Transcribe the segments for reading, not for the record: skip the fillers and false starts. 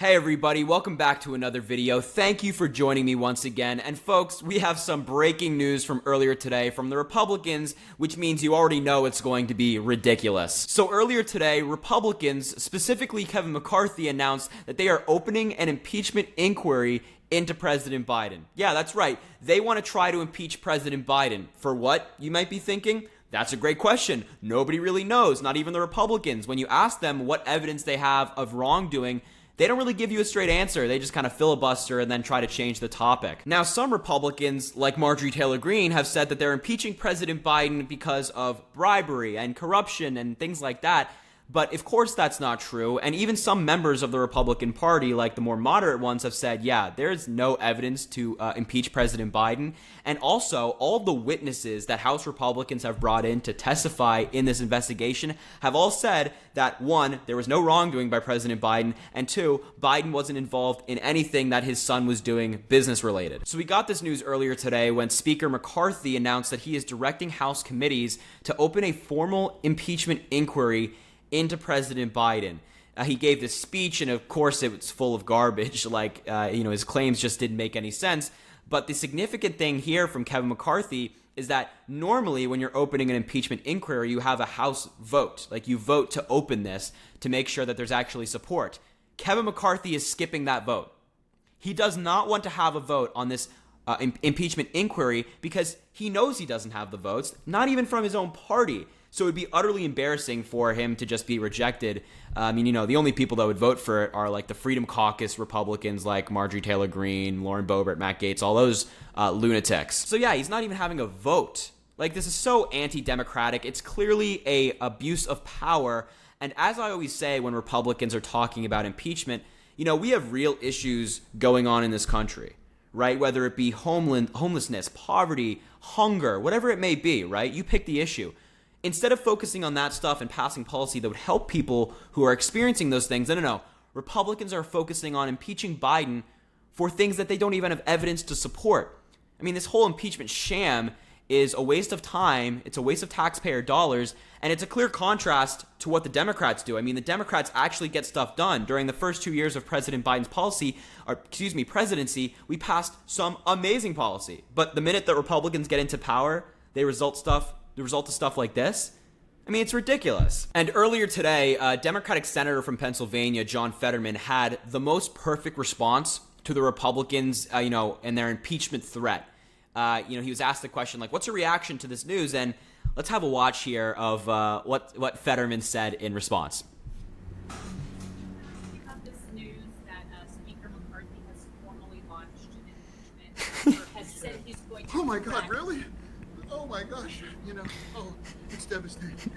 Hey everybody, welcome back to another video. Thank you for joining me once again. And folks, we have some breaking news from earlier today from the Republicans, which means you already know it's going to be ridiculous. So earlier today, Republicans, specifically Kevin McCarthy, announced that they are opening an impeachment inquiry into President Biden. Yeah, that's right. They want to try to impeach President Biden. For what, you might be thinking? That's a great question. Nobody really knows, not even the Republicans. When you ask them what evidence they have of wrongdoing, they don't really give you a straight answer. They just kind of filibuster and then try to change the topic. Now, some Republicans, like Marjorie Taylor Greene, have said that they're impeaching President Biden because of bribery and corruption and things like that. But of course that's not true, and even some members of the Republican Party, like the more moderate ones, have said, yeah, there's no evidence to impeach President Biden. And also, all of the witnesses that House Republicans have brought in to testify in this investigation have all said that, one, there was no wrongdoing by President Biden, and two, Biden wasn't involved in anything that his son was doing business-related. So we got this news earlier today when Speaker McCarthy announced that he is directing House committees to open a formal impeachment inquiry into President Biden. He gave this speech, and of course it was full of garbage, his claims just didn't make any sense. But the significant thing here from Kevin McCarthy is that normally when you're opening an impeachment inquiry, you have a House vote. Like, you vote to open this to make sure that there's actually support. Kevin McCarthy is skipping that vote. He does not want to have a vote on this impeachment inquiry because he knows he doesn't have the votes, not even from his own party. So it would be utterly embarrassing for him to just be rejected. The only people that would vote for it are like the Freedom Caucus Republicans like Marjorie Taylor Greene, Lauren Boebert, Matt Gaetz, all those lunatics. So yeah, he's not even having a vote. Like, this is so anti-democratic. It's clearly a abuse of power. And as I always say when Republicans are talking about impeachment, we have real issues going on in this country, right? Whether it be homelessness, poverty, hunger, whatever it may be, right? You pick the issue. Instead of focusing on that stuff and passing policy that would help people who are experiencing those things, no. Republicans are focusing on impeaching Biden for things that they don't even have evidence to support. I mean, this whole impeachment sham is a waste of time, it's a waste of taxpayer dollars, and it's a clear contrast to what the Democrats do. I mean, the Democrats actually get stuff done. During the first 2 years of President Biden's presidency, we passed some amazing policy. But the minute that Republicans get into power, they result to stuff like this. I mean, it's ridiculous. And earlier today, a Democratic senator from Pennsylvania, John Fetterman, had the most perfect response to the Republicans, and their impeachment threat. He was asked the question, what's your reaction to this news? And let's have a watch here of what Fetterman said in response. We have this news that Speaker McCarthy has formally launched an impeachment, or has said he's going to. Oh my God, really? Oh my gosh, it's devastating.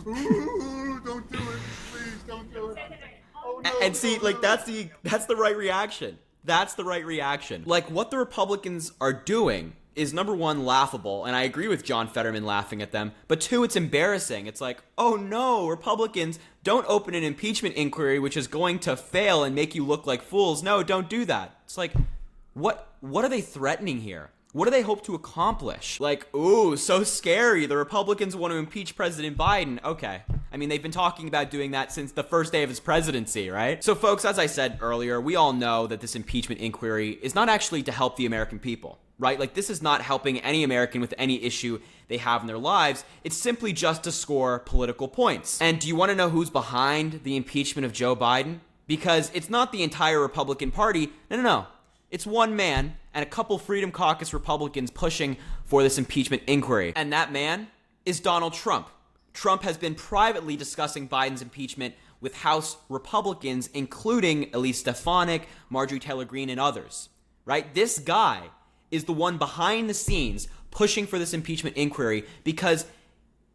Ooh, don't do it, please, don't do it. Oh, no, And see, that's the right reaction. That's the right reaction. Like, what the Republicans are doing is, number one, laughable, and I agree with John Fetterman laughing at them, but two, it's embarrassing. It's like, oh no, Republicans, don't open an impeachment inquiry which is going to fail and make you look like fools. No, don't do that. It's like, what are they threatening here? What do they hope to accomplish? Like, ooh, so scary. The Republicans want to impeach President Biden. Okay. I mean, they've been talking about doing that since the first day of his presidency, right? So, folks, as I said earlier, we all know that this impeachment inquiry is not actually to help the American people, right? Like, this is not helping any American with any issue they have in their lives. It's simply just to score political points. And do you want to know who's behind the impeachment of Joe Biden? Because it's not the entire Republican Party. No. It's one man and a couple Freedom Caucus Republicans pushing for this impeachment inquiry. And that man is Donald Trump. Trump has been privately discussing Biden's impeachment with House Republicans, including Elise Stefanik, Marjorie Taylor Greene, and others, right? This guy is the one behind the scenes pushing for this impeachment inquiry because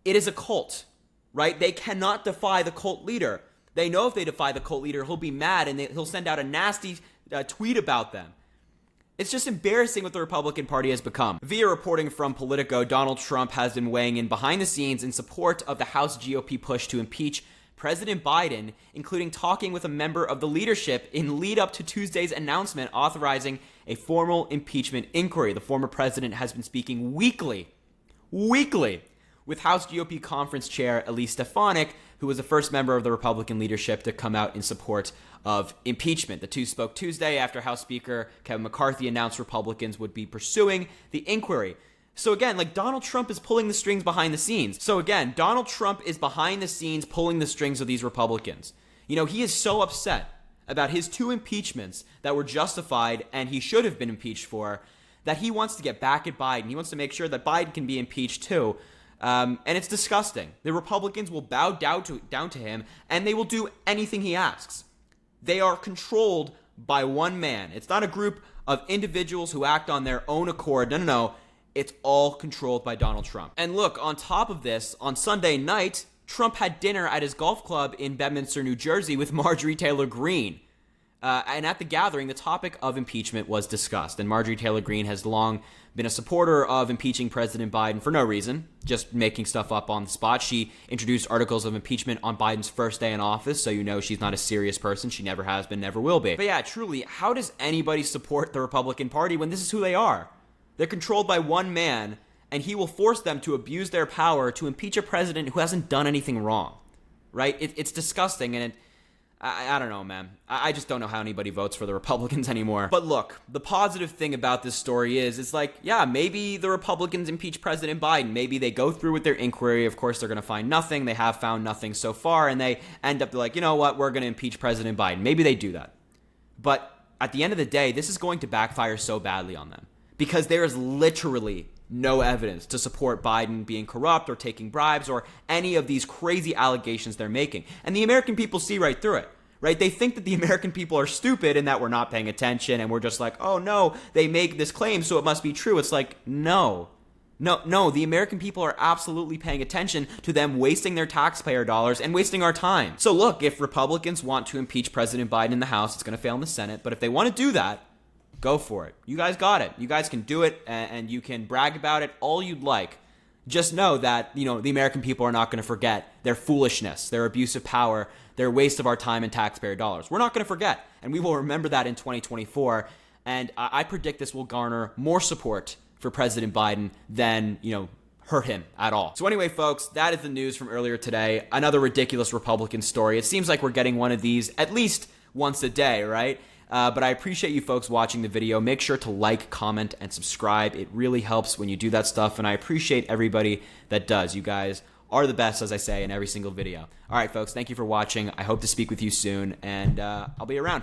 it is a cult, right? They cannot defy the cult leader. They know if they defy the cult leader, he'll be mad and he'll send out a nasty tweet about them. It's just embarrassing what the Republican Party has become. Via reporting from Politico, Donald Trump has been weighing in behind the scenes in support of the House GOP push to impeach President Biden, including talking with a member of the leadership in lead up to Tuesday's announcement authorizing a formal impeachment inquiry. The former president has been speaking weekly with House GOP conference chair Elise Stefanik, who was the first member of the Republican leadership to come out in support of impeachment. The two spoke Tuesday after House Speaker Kevin McCarthy announced Republicans would be pursuing the inquiry. So again, like, Donald Trump is pulling the strings behind the scenes. So again, Donald Trump is behind the scenes pulling the strings of these Republicans. You know, he is so upset about his 2 impeachments that were justified and he should have been impeached for, that he wants to get back at Biden. He wants to make sure that Biden can be impeached too. And it's disgusting. The Republicans will bow down to him, and they will do anything he asks. They are controlled by one man. It's not a group of individuals who act on their own accord. No. It's all controlled by Donald Trump. And look, on top of this, on Sunday night, Trump had dinner at his golf club in Bedminster, New Jersey with Marjorie Taylor Greene. And at the gathering, the topic of impeachment was discussed. And Marjorie Taylor Greene has long been a supporter of impeaching President Biden for no reason, just making stuff up on the spot. She introduced articles of impeachment on Biden's first day in office, so you know she's not a serious person. She never has been, never will be. But yeah, truly, how does anybody support the Republican Party when this is who they are? They're controlled by one man, and he will force them to abuse their power to impeach a president who hasn't done anything wrong, right? It's disgusting, and I don't know, man. I just don't know how anybody votes for the Republicans anymore. But look, the positive thing about this story is, it's like, yeah, maybe the Republicans impeach President Biden. Maybe they go through with their inquiry. Of course, they're going to find nothing. They have found nothing so far, and they end up like, you know what, we're going to impeach President Biden. Maybe they do that. But at the end of the day, this is going to backfire so badly on them, because there is literally no evidence to support Biden being corrupt or taking bribes or any of these crazy allegations they're making. And the American people see right through it, right? They think that the American people are stupid and that we're not paying attention, and we're just like, oh no, they make this claim, so it must be true. It's like, no, the American people are absolutely paying attention to them wasting their taxpayer dollars and wasting our time. So look, if Republicans want to impeach President Biden in the House, it's going to fail in the Senate. But if they want to do that, go for it. You guys got it. You guys can do it, and you can brag about it all you'd like. Just know that, you know, the American people are not going to forget their foolishness, their abuse of power, their waste of our time and taxpayer dollars. We're not going to forget, and we will remember that in 2024. And I predict this will garner more support for President Biden than, you know, hurt him at all. So anyway, folks, that is the news from earlier today. Another ridiculous Republican story. It seems like we're getting one of these at least once a day, right? But I appreciate you folks watching the video. Make sure to like, comment, and subscribe. It really helps when you do that stuff, and I appreciate everybody that does. You guys are the best, as I say in every single video. All right, folks, thank you for watching. I hope to speak with you soon, and I'll be around.